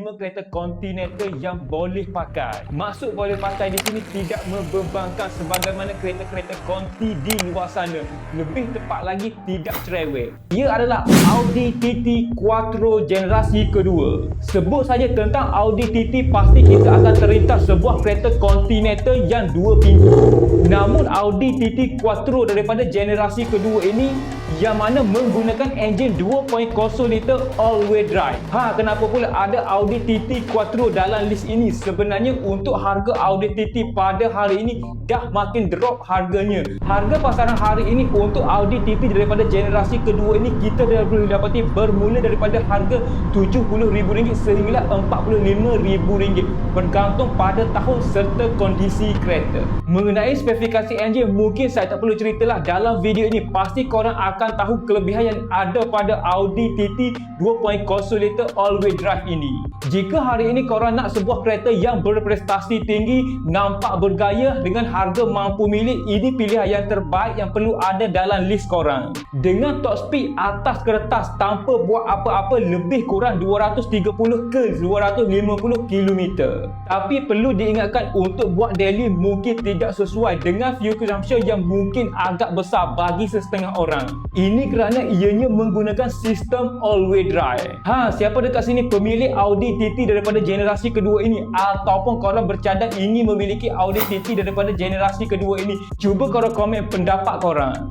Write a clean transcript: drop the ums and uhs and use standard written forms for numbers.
5 kereta Continental yang boleh pakai. Maksud boleh pakai di sini tidak membebankan sebagaimana kereta-kereta Conti di luar sana. Lebih tepat lagi, tidak cerewet. Ia adalah Audi TT Quattro generasi kedua. Sebut saja tentang Audi TT, pasti kita akan terlintas sebuah kereta Continental yang 2 pintu. Namun Audi TT Quattro daripada generasi kedua ini yang mana menggunakan enjin 2.0 liter all-wheel drive. Kenapa pula ada Audi TT Quattro dalam list ini? Sebenarnya untuk harga Audi TT pada hari ini dah makin drop harganya. Harga pasaran hari ini untuk Audi TT daripada generasi kedua ini kita dah boleh dapati bermula daripada harga RM70,000 sehingga RM45,000 bergantung pada tahun serta kondisi kereta. Mengenai spesifikasi enjin, mungkin saya tak perlu ceritalah dalam video ini. Pasti korang akan tahu kelebihan yang ada pada Audi TT 2.0 liter all-wheel drive ini. Jika hari ini korang nak sebuah kereta yang berprestasi tinggi, nampak bergaya dengan harga mampu milik, ini pilihan yang terbaik yang perlu ada dalam list korang. Dengan top speed atas kertas tanpa buat apa-apa lebih kurang 230 ke 250 km. Tapi perlu diingatkan untuk buat daily mungkin tidak sesuai dengan fuel consumption yang mungkin agak besar bagi setengah orang. Ini kerana ianya menggunakan sistem all-wheel drive. Siapa dekat sini pemilik Audi TT daripada generasi kedua ini, ataupun korang bercadang ingin memiliki Audi TT daripada generasi kedua ini? Cuba korang komen pendapat korang.